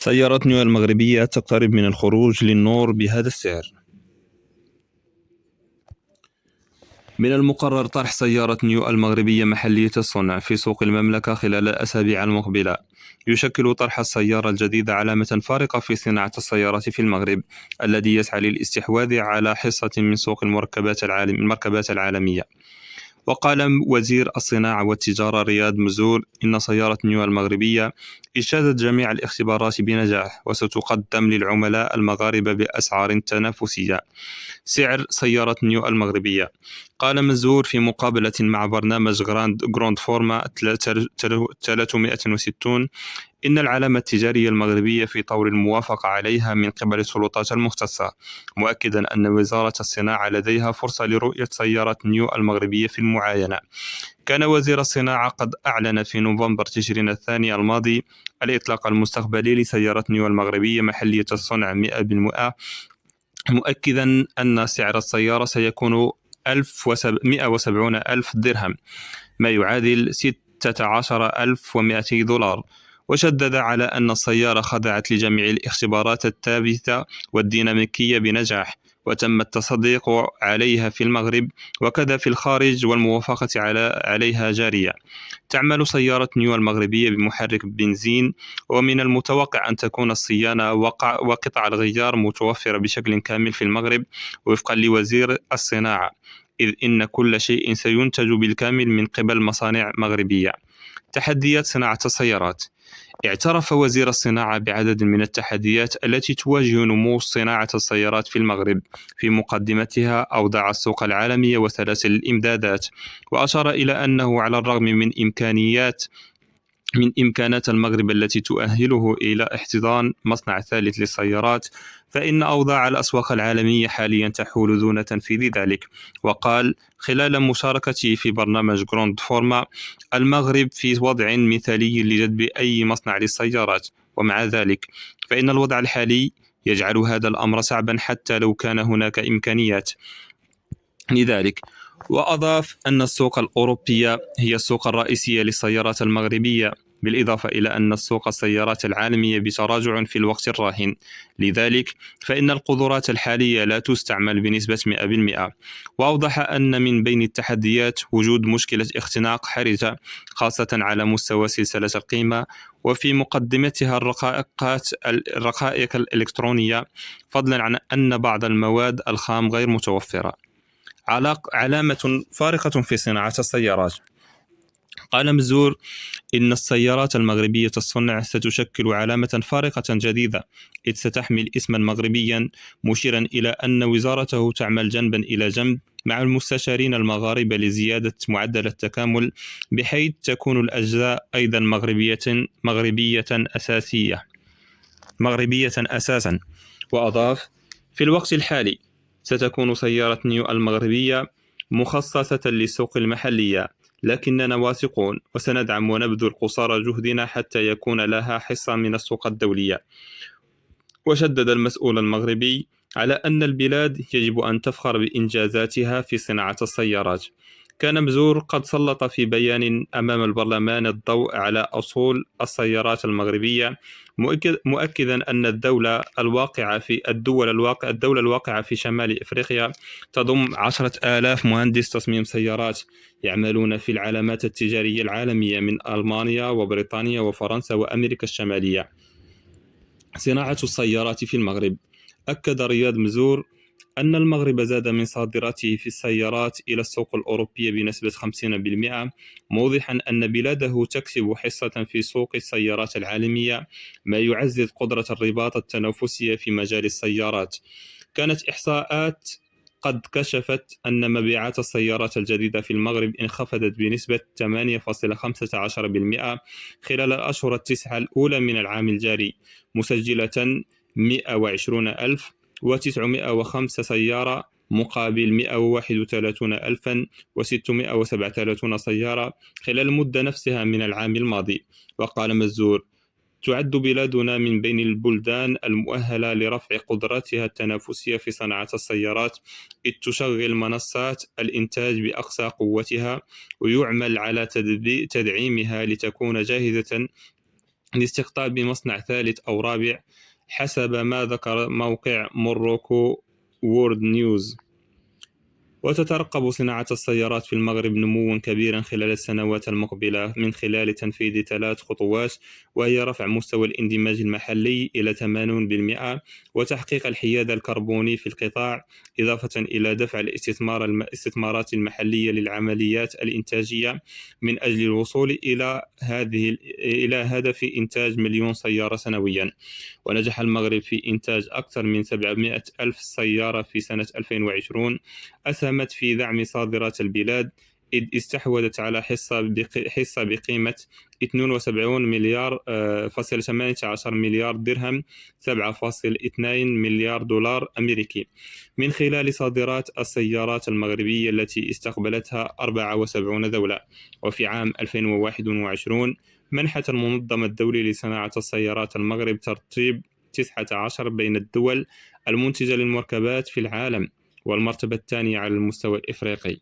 سيارة نيو المغربية تقترب من الخروج للنور بهذا السعر. من المقرر طرح سيارة نيو المغربية محلية الصنع في سوق المملكة خلال الأسابيع المقبلة. يشكل طرح السيارة الجديدة علامة فارقة في صناعة السيارات في المغرب، الذي يسعى للاستحواذ على حصة من سوق المركبات العالمية. وقال وزير الصناعة والتجارة رياض مزور إن سيارة نيو المغربية اجتازت جميع الاختبارات بنجاح، وستقدم للعملاء المغاربة بأسعار تنافسية. سعر سيارة نيو المغربية: قال مزور في مقابلة مع برنامج جراند فورما 360 إن العلامة التجارية المغربية في طور الموافقة عليها من قبل السلطات المختصة، مؤكدا أن وزارة الصناعة لديها فرصة لرؤية سيارة نيو المغربية في المعاينة. كان وزير الصناعة قد أعلن في نوفمبر تشرين الثاني الماضي الإطلاق المستقبلي لسيارة نيو المغربية محلية الصنع 100%، مؤكدا أن سعر السيارة سيكون 170 ألف درهم، ما يعادل 16,200 دولار. وشدد على أن السيارة خضعت لجميع الاختبارات الثابتة والديناميكية بنجاح، وتم التصديق عليها في المغرب وكذا في الخارج، والموافقة عليها جارية. تعمل سيارة نيو المغربية بمحرك بنزين، ومن المتوقع أن تكون الصيانة وقطع الغيار متوفرة بشكل كامل في المغرب وفقا لوزير الصناعة، إذ إن كل شيء سينتج بالكامل من قبل مصانع مغربية. تحديات صناعة السيارات: اعترف وزير الصناعة بعدد من التحديات التي تواجه نمو صناعة السيارات في المغرب، في مقدمتها أوضاع السوق العالمية وسلاسل الإمدادات. وأشار إلى أنه على الرغم من إمكانات المغرب التي تؤهله إلى احتضان مصنع ثالث للسيارات، فإن أوضاع الأسواق العالمية حاليا تحول دون تنفيذ ذلك. وقال خلال مشاركته في برنامج جراند فورما: المغرب في وضع مثالي لجذب أي مصنع للسيارات، ومع ذلك فإن الوضع الحالي يجعل هذا الأمر صعبا حتى لو كان هناك إمكانيات لذلك. وأضاف أن السوق الأوروبية هي السوق الرئيسية للسيارات المغربية، بالإضافة إلى أن سوق السيارات العالمية بتراجع في الوقت الراهن، لذلك فإن القدرات الحالية لا تستعمل بنسبة 100%. وأوضح أن من بين التحديات وجود مشكلة اختناق حرجة، خاصة على مستوى سلسلة القيمة، وفي مقدمتها الرقائق الإلكترونية، فضلا عن أن بعض المواد الخام غير متوفرة. علامة فارقة في صناعة السيارات: قال مزور إن السيارات المغربية الصنع ستشكل علامة فارقة جديدة، إذ ستحمل اسما مغربيا، مشيرا إلى أن وزارته تعمل جنبا إلى جنب مع المستشارين المغاربة لزيادة معدل التكامل، بحيث تكون الأجزاء أيضا مغربية أساسا. وأضاف: في الوقت الحالي ستكون سيارة نيو المغربية مخصصة للسوق المحلية، لكننا واثقون وسندعم ونبذل قصارى جهدنا حتى يكون لها حصة من السوق الدولية. وشدد المسؤول المغربي على أن البلاد يجب أن تفخر بإنجازاتها في صناعة السيارات. كان مزور قد سلط في بيان أمام البرلمان الضوء على أصول السيارات المغربية، مؤكدا أن الدولة الواقعة في شمال إفريقيا تضم 10,000 مهندس تصميم سيارات يعملون في العلامات التجارية العالمية من ألمانيا وبريطانيا وفرنسا وأمريكا الشمالية. صناعة السيارات في المغرب: أكد رياض مزور أن المغرب زاد من صادراته في السيارات إلى السوق الأوروبي بنسبة 50%، موضحا أن بلاده تكسب حصة في سوق السيارات العالمية، ما يعزز قدرة الرباط التنافسية في مجال السيارات. كانت إحصاءات قد كشفت أن مبيعات السيارات الجديدة في المغرب انخفضت بنسبة 8.15% خلال الأشهر التسعة الأولى من العام الجاري، مسجلة 120,905 سيارة مقابل 131,637 سيارة خلال المدة نفسها من العام الماضي. وقال مزور: تعد بلادنا من بين البلدان المؤهلة لرفع قدراتها التنافسية في صناعة السيارات، إذ تشغل منصات الإنتاج بأقصى قوتها، ويعمل على تدعيمها لتكون جاهزة لاستقطاب مصنع ثالث أو رابع حسب ما ذكر موقع موروكو وورد نيوز. وتترقب صناعة السيارات في المغرب نموا كبيرا خلال السنوات المقبلة من خلال تنفيذ 3 خطوات، وهي رفع مستوى الاندماج المحلي إلى 80% وتحقيق الحياد الكربوني في القطاع، إضافة إلى دفع الاستثمارات المحلية للعمليات الإنتاجية من أجل الوصول إلى هدف إنتاج 1,000,000 سيارة سنويا. ونجح المغرب في إنتاج أكثر من 700 ألف سيارة في سنة 2020، أسهمت في دعم صادرات البلاد، إذ استحوذت على حصة بقيمة 72 مليار فاصل 18 مليار درهم، 7.2 مليار دولار أمريكي، من خلال صادرات السيارات المغربية التي استقبلتها 74 دولة. وفي عام 2021 منحت المنظمة الدولي لصناعة السيارات المغرب ترتيب 19 بين الدول المنتجة للمركبات في العالم، والمرتبة الثانية على المستوى الإفريقي.